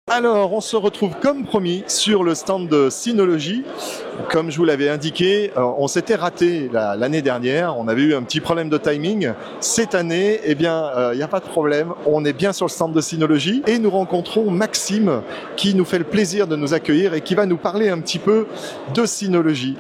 Alors, on se retrouve comme promis sur le stand de Synology. Comme je vous l'avais indiqué, on s'était raté l'année dernière. On avait eu un petit problème de timing. Cette année, eh bien, il n'y a pas de problème. On est bien sur le stand de Synology et nous rencontrons Maxime qui nous fait le plaisir de nous accueillir et qui va nous parler un petit peu de Synology.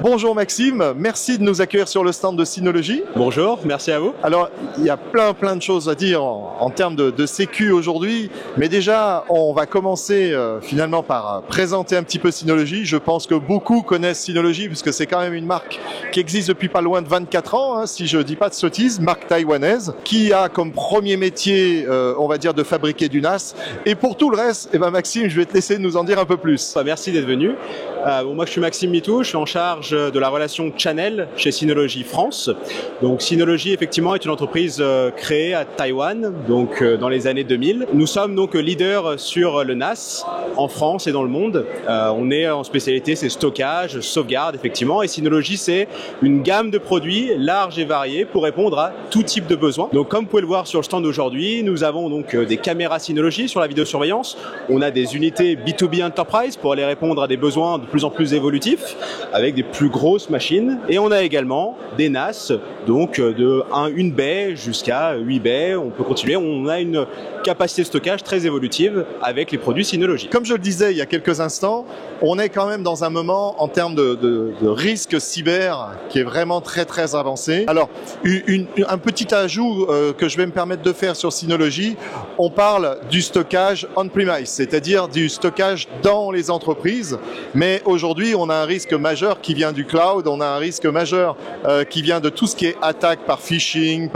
Bonjour Maxime, merci de nous accueillir sur le stand de Synology. Bonjour, merci à vous. Alors, il y a plein de choses à dire en termes de sécu aujourd'hui, mais déjà, on va commencer finalement par présenter un petit peu Synology. Je pense que beaucoup connaissent Synology puisque c'est quand même une marque qui existe depuis pas loin de 24 ans, hein, si je dis pas de sottises, marque taïwanaise, qui a comme premier métier, on va dire, de fabriquer du NAS. Et pour tout le reste, eh ben Maxime, je vais te laisser nous en dire un peu plus. Merci d'être venu. Moi, je suis Maxime Mitou, je suis en charge de la relation Channel chez Synology France. Donc, Synology, effectivement, est une entreprise créée à Taïwan, donc dans les années 2000. Nous sommes donc leaders sur le NAS en France et dans le monde. On est en spécialité, c'est stockage, sauvegarde, effectivement. Et Synology, c'est une gamme de produits large et variée pour répondre à tout type de besoins. Donc, comme vous pouvez le voir sur le stand d'aujourd'hui, nous avons donc des caméras Synology sur la vidéosurveillance. On a des unités B2B Enterprise pour aller répondre à des besoins de plus en plus évolutifs avec des plus grosses machines. Et on a également des NAS, donc de 1 baie jusqu'à 8 baies. On peut continuer. On a une capacité de stockage très évolutive avec les produits Synology. Comme je le disais il y a quelques instants, on est quand même dans un moment en termes de risque cyber qui est vraiment très avancé. Alors, un petit ajout que je vais me permettre de faire sur Synology, on parle du stockage on-premise, c'est-à-dire du stockage dans les entreprises. Mais aujourd'hui, on a un risque majeur qui vient du cloud, on a un risque majeur qui vient de tout ce qui est attaque par phishing,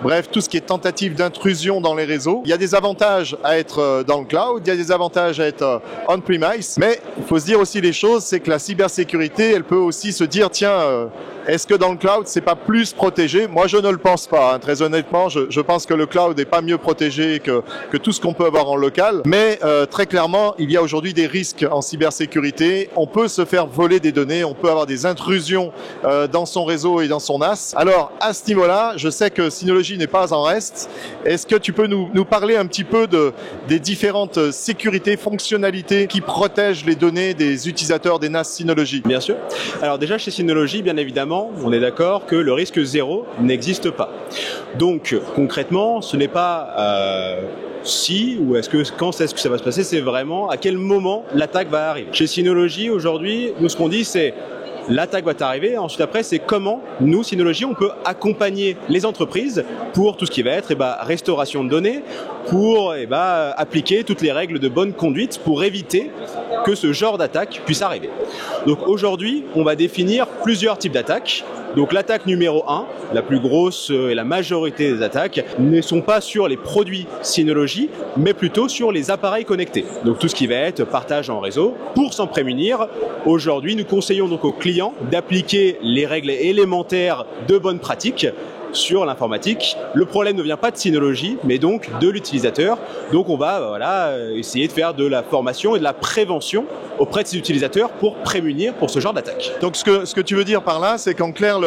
bref, tout ce qui est tentative d'intrusion dans les réseaux. Il y a des avantages à être dans le cloud, il y a des avantages à être on-premise, mais il faut se dire aussi les choses, c'est que la cybersécurité, elle peut aussi se dire, tiens, est-ce que dans le cloud, c'est pas plus protégé? Moi, je ne le pense pas. Hein. Très honnêtement, je pense que le cloud n'est pas mieux protégé que tout ce qu'on peut avoir en local. Mais très clairement, il y a aujourd'hui des risques en cybersécurité. On peut se faire voler des données, on peut avoir des intrusions dans son réseau et dans son NAS. Alors, à ce niveau-là, je sais que Synology n'est pas en reste. Est-ce que tu peux nous parler un petit peu des différentes sécurités, fonctionnalités qui protègent les données des utilisateurs des NAS Synology? Bien sûr. Alors déjà, chez Synology, bien évidemment, on est d'accord que le risque zéro n'existe pas. Donc, concrètement, ce n'est pas si ou quand est-ce que ça va se passer, c'est vraiment à quel moment l'attaque va arriver. Chez Synology, aujourd'hui, nous, ce qu'on dit, c'est l'attaque va arriver. Ensuite, après, c'est comment nous, Synology, on peut accompagner les entreprises pour tout ce qui va être restauration de données, pour appliquer toutes les règles de bonne conduite pour éviter que ce genre d'attaque puisse arriver. Donc aujourd'hui, on va définir plusieurs types d'attaques. Donc l'attaque numéro 1, la plus grosse et la majorité des attaques, ne sont pas sur les produits Synology, mais plutôt sur les appareils connectés. Donc tout ce qui va être partage en réseau. Pour s'en prémunir, aujourd'hui, nous conseillons donc aux clients d'appliquer les règles élémentaires de bonne pratique sur l'informatique. Le problème ne vient pas de Synology, mais donc de l'utilisateur. Donc on va essayer de faire de la formation et de la prévention auprès de ces utilisateurs pour prémunir pour ce genre d'attaque. Donc ce que tu veux dire par là, c'est qu'en clair,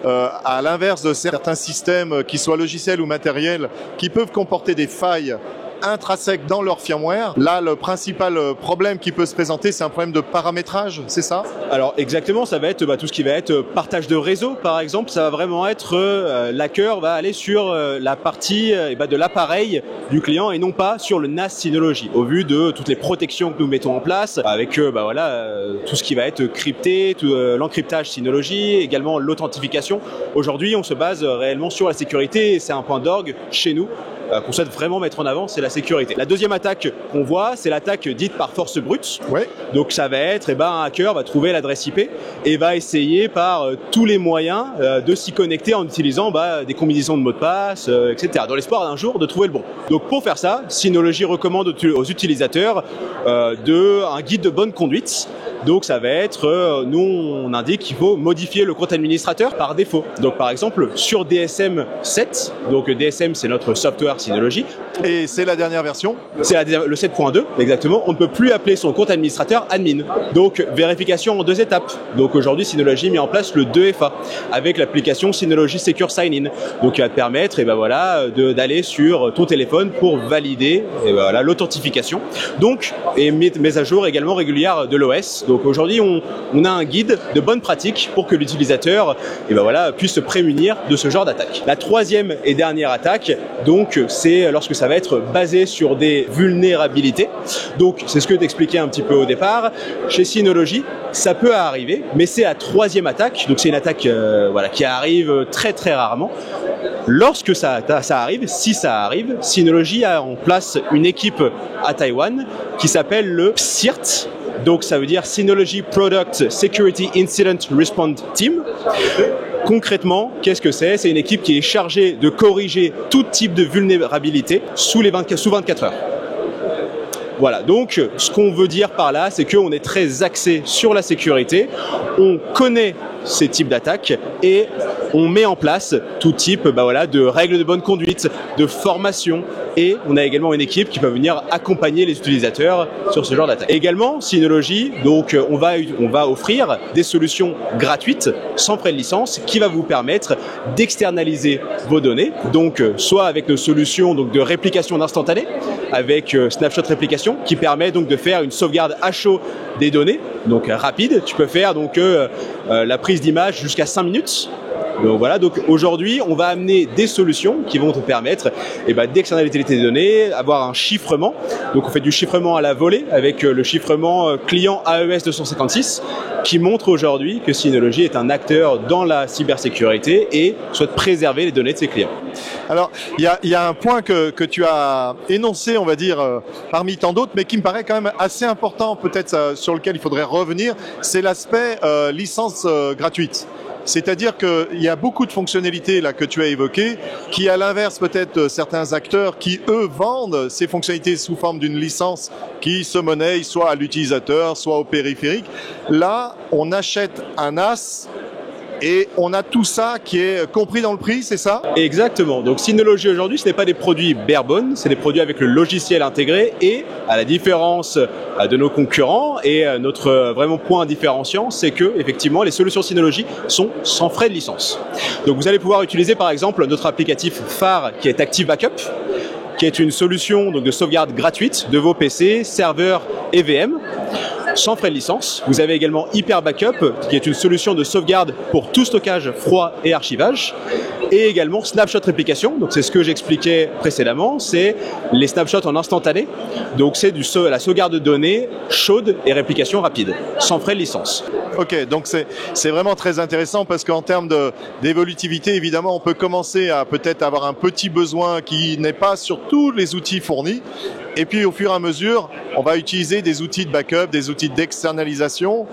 à l'inverse de certains systèmes, qui soient logiciels ou matériels, qui peuvent comporter des failles intrinsèques dans leur firmware. Là, le principal problème qui peut se présenter, c'est un problème de paramétrage, c'est ça? Alors exactement, ça va être tout ce qui va être partage de réseau, par exemple. Ça va vraiment être l'hacker va aller sur la partie de l'appareil du client et non pas sur le NAS Synology. Au vu de toutes les protections que nous mettons en place, avec tout ce qui va être crypté, l'encryptage Synology, également l'authentification. Aujourd'hui, on se base réellement sur la sécurité et c'est un point d'orgue chez nous qu'on souhaite vraiment mettre en avant, c'est la sécurité. La deuxième attaque qu'on voit, c'est l'attaque dite par force brute. Ouais. Donc ça va être, un hacker va trouver l'adresse IP et va essayer par tous les moyens de s'y connecter en utilisant des combinaisons de mots de passe, etc. Dans l'espoir d'un jour de trouver le bon. Donc pour faire ça, Synology recommande aux utilisateurs un guide de bonne conduite Donc ça va être, nous on indique qu'il faut modifier le compte administrateur par défaut. Donc par exemple sur DSM 7, donc DSM c'est notre software Synology. Et c'est la dernière version? C'est le 7.2 exactement. On ne peut plus appeler son compte administrateur admin. Donc vérification en 2 étapes. Donc aujourd'hui Synology a mis en place le 2FA avec l'application Synology Secure Sign-in. Donc qui va te permettre d'aller sur ton téléphone pour valider l'authentification. Donc et mise à jour également régulière de l'OS. Donc aujourd'hui on a un guide de bonnes pratiques pour que l'utilisateur puisse se prémunir de ce genre d'attaque. La troisième et dernière attaque, donc c'est lorsque ça va être basé sur des vulnérabilités. Donc c'est ce que t'expliquais un petit peu au départ. Chez Synology, ça peut arriver, mais c'est la troisième attaque. Donc c'est une attaque qui arrive très très rarement. Lorsque ça arrive, si ça arrive, Synology a en place une équipe à Taïwan qui s'appelle le PSIRT. Donc ça veut dire Synology Product Security Incident Response Team. Concrètement, qu'est-ce que c'est? C'est une équipe qui est chargée de corriger tout type de vulnérabilité sous 24 heures. Voilà, donc ce qu'on veut dire par là, c'est qu'on est très axé sur la sécurité, on connaît ces types d'attaques et on met en place tout type de règles de bonne conduite, de formation, et on a également une équipe qui peut venir accompagner les utilisateurs sur ce genre d'attaque. Également, Synology, donc on va offrir des solutions gratuites sans frais de licence qui va vous permettre d'externaliser vos données, donc soit avec nos solutions de réplication en instantané, avec Snapshot Réplication qui permet donc de faire une sauvegarde à chaud des données, donc rapide. Tu peux faire la prise d'image jusqu'à 5 minutes. Donc voilà, donc aujourd'hui, on va amener des solutions qui vont te permettre d'externaliser tes données, avoir un chiffrement. Donc on fait du chiffrement à la volée avec le chiffrement client AES 256 qui montre aujourd'hui que Synology est un acteur dans la cybersécurité et souhaite préserver les données de ses clients. Alors, il y a un point que tu as énoncé, on va dire, parmi tant d'autres, mais qui me paraît quand même assez important, peut-être sur lequel il faudrait revenir, c'est l'aspect licence gratuite. C'est-à-dire qu'il y a beaucoup de fonctionnalités là que tu as évoquées, qui à l'inverse peut-être certains acteurs qui eux vendent ces fonctionnalités sous forme d'une licence qui se monnaie soit à l'utilisateur, soit au périphérique. Là, on achète un NAS et on a tout ça qui est compris dans le prix, c'est ça? Exactement. Donc Synology aujourd'hui, ce n'est pas des produits barebone, c'est des produits avec le logiciel intégré et à la différence de nos concurrents et notre vraiment point différenciant, c'est que effectivement les solutions Synology sont sans frais de licence. Donc vous allez pouvoir utiliser par exemple notre applicatif phare qui est Active Backup, qui est une solution de sauvegarde gratuite de vos PC, serveurs et VM. Sans frais de licence. Vous avez également Hyper Backup, qui est une solution de sauvegarde pour tout stockage froid et archivage. Et également Snapshot Réplication, donc c'est ce que j'expliquais précédemment, c'est les snapshots en instantané. Donc c'est la sauvegarde de données chaude et réplication rapide, sans frais de licence. Ok, donc c'est vraiment très intéressant parce qu'en termes d'évolutivité, évidemment, on peut commencer à peut-être avoir un petit besoin qui n'est pas sur tous les outils fournis. Et puis au fur et à mesure, on va utiliser des outils de backup, des outils d'externalisation,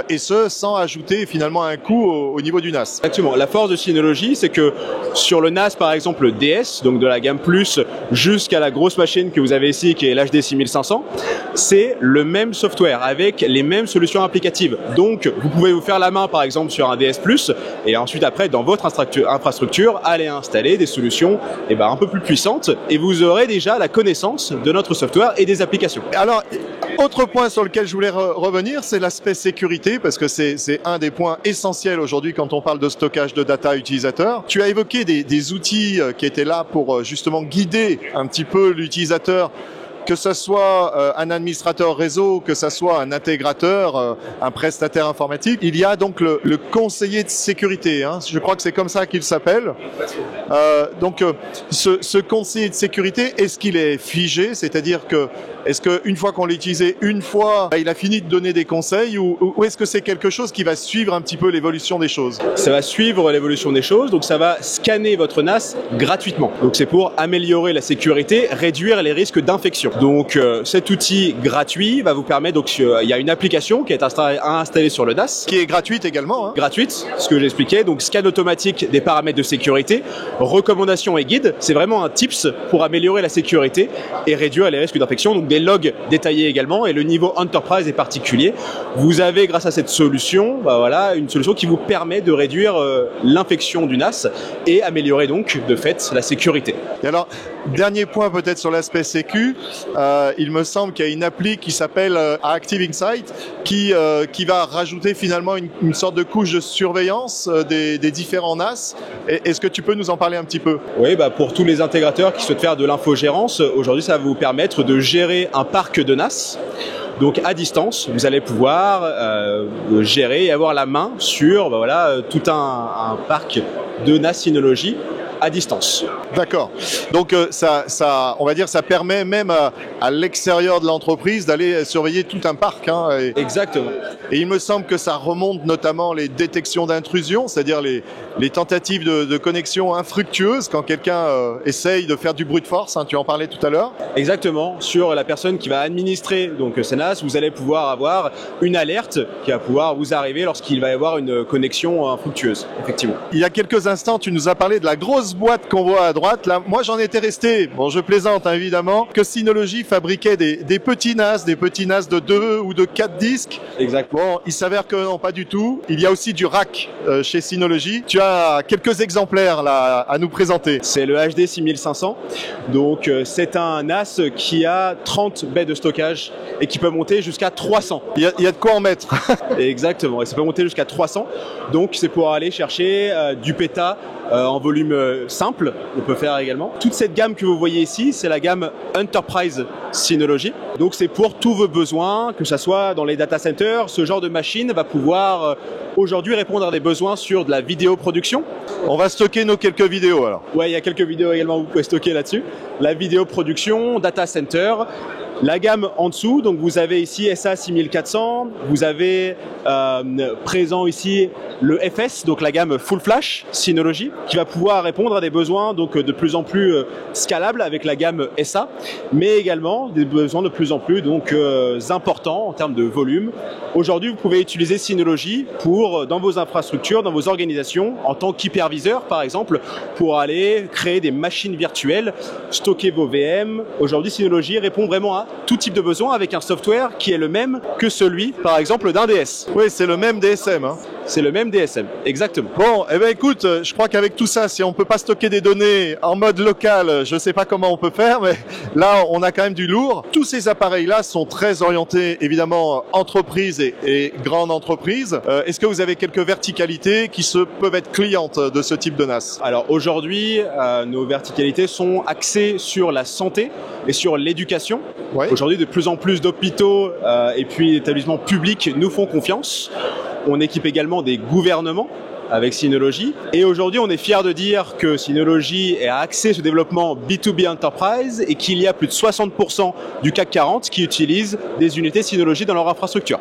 et ce sans ajouter finalement un coût au niveau du NAS. Exactement. La force de Synology, c'est que sur le NAS, par exemple le DS, donc de la gamme Plus jusqu'à la grosse machine que vous avez ici, qui est l'HD 6500, c'est le même software avec les mêmes solutions applicatives. Donc vous pouvez vous faire la main par exemple sur un DS Plus et ensuite après dans votre infrastructure aller installer des solutions un peu plus puissantes et vous aurez déjà la connaissance de notre software et des applications. Alors, autre point sur lequel je voulais revenir, c'est l'aspect sécurité, parce que c'est un des points essentiels aujourd'hui quand on parle de stockage de data utilisateur. Tu as évoqué des outils qui étaient là pour justement guider un petit peu l'utilisateur, que ce soit un administrateur réseau, que ce soit un intégrateur, un prestataire informatique. Il y a donc le conseiller de sécurité, hein, je crois que c'est comme ça qu'il s'appelle. Donc ce conseiller de sécurité, est-ce qu'il est figé? C'est-à-dire que est-ce qu'une fois qu'on l'a utilisé une fois, il a fini de donner des conseils ou est-ce que c'est quelque chose qui va suivre un petit peu l'évolution des choses? Ça va suivre l'évolution des choses, donc ça va scanner votre NAS gratuitement. Donc c'est pour améliorer la sécurité, réduire les risques d'infection. Donc cet outil gratuit va vous permettre, donc il y a une application qui est installée sur le NAS. Qui est gratuite également. Gratuite, ce que j'expliquais, donc scan automatique des paramètres de sécurité, recommandations et guides. C'est vraiment un tips pour améliorer la sécurité et réduire les risques d'infection. Donc des logs détaillés également, et le niveau Enterprise est particulier. Vous avez, grâce à cette solution, une solution qui vous permet de réduire l'infection du NAS et améliorer donc de fait la sécurité. Et alors, dernier point peut-être sur l'aspect sécu, il me semble qu'il y a une appli qui s'appelle Active Insight qui va rajouter finalement une sorte de couche de surveillance des différents NAS. Est-ce que tu peux nous en parler un petit peu? Oui, pour tous les intégrateurs qui souhaitent faire de l'infogérance, aujourd'hui ça va vous permettre de gérer un parc de NAS. Donc à distance, vous allez pouvoir gérer et avoir la main sur tout un parc de NAS Synology à distance. D'accord. Donc on va dire, ça permet même à l'extérieur de l'entreprise d'aller surveiller tout un parc. Exactement. Et il me semble que ça remonte notamment les détections d'intrusion, c'est-à-dire les tentatives de connexion infructueuses quand quelqu'un essaye de faire du brute force. Tu en parlais tout à l'heure. Exactement. Sur la personne qui va administrer donc ce NAS, vous allez pouvoir avoir une alerte qui va pouvoir vous arriver lorsqu'il va y avoir une connexion infructueuse. Effectivement. Il y a quelques instants, tu nous as parlé de la grosse boîte qu'on voit à droite. Là, moi, j'en étais resté, bon, je plaisante évidemment, que Synology fabriquait des petits NAS de 2 ou de 4 disques. Exact. Bon, il s'avère que non, pas du tout. Il y a aussi du rack chez Synology. Tu as quelques exemplaires là à nous présenter. C'est le HD 6500. Donc, c'est un NAS qui a 30 baies de stockage et qui peut monter jusqu'à 300. Il y a de quoi en mettre. Exactement. Et ça peut monter jusqu'à 300. Donc, c'est pour aller chercher du PETA en volume simple, on peut faire également. Toute cette gamme que vous voyez ici, c'est la gamme Enterprise Synology. Donc c'est pour tous vos besoins, que ce soit dans les data centers, ce genre de machine va pouvoir aujourd'hui répondre à des besoins sur de la vidéo production. On va stocker nos quelques vidéos alors. Ouais, il y a quelques vidéos également, vous pouvez stocker là-dessus. La vidéo production, data center. La gamme en dessous, donc vous avez ici SA 6400, vous avez présent ici le FS, donc la gamme Full Flash Synology, qui va pouvoir répondre à des besoins donc de plus en plus scalables avec la gamme SA, mais également des besoins de plus en plus donc importants en termes de volume. Aujourd'hui, vous pouvez utiliser Synology pour dans vos infrastructures, dans vos organisations, en tant qu'hyperviseur par exemple, pour aller créer des machines virtuelles, stocker vos VM. Aujourd'hui, Synology répond vraiment à tout type de besoin avec un software qui est le même que celui, par exemple, d'un DS. Oui, c'est le même DSM. C'est le même DSM, exactement. Bon, écoute, je crois qu'avec tout ça, si on peut pas stocker des données en mode local, je sais pas comment on peut faire, mais là, on a quand même du lourd. Tous ces appareils-là sont très orientés, évidemment, entreprise et grande entreprise. Est-ce que vous avez quelques verticalités qui peuvent être clientes de ce type de NAS? Alors aujourd'hui, nos verticalités sont axées sur la santé et sur l'éducation. Ouais. Aujourd'hui, de plus en plus d'hôpitaux et puis d'établissements publics nous font confiance. On équipe également des gouvernements avec Synology. Et aujourd'hui, on est fiers de dire que Synology est axé sur le développement B2B Enterprise et qu'il y a plus de 60% du CAC 40 qui utilisent des unités Synology dans leur infrastructure.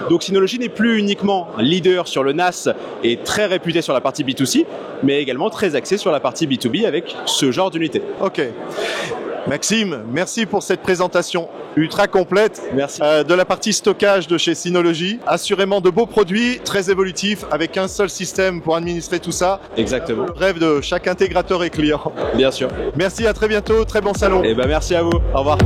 Donc Synology n'est plus uniquement un leader sur le NAS et très réputé sur la partie B2C, mais également très axé sur la partie B2B avec ce genre d'unité. Ok. Maxime, merci pour cette présentation ultra complète. Merci. De la partie stockage de chez Synology. Assurément de beaux produits, très évolutifs, avec un seul système pour administrer tout ça. Exactement. Le rêve de chaque intégrateur et client. Bien sûr. Merci, à très bientôt, très bon salon. Et merci à vous. Au revoir.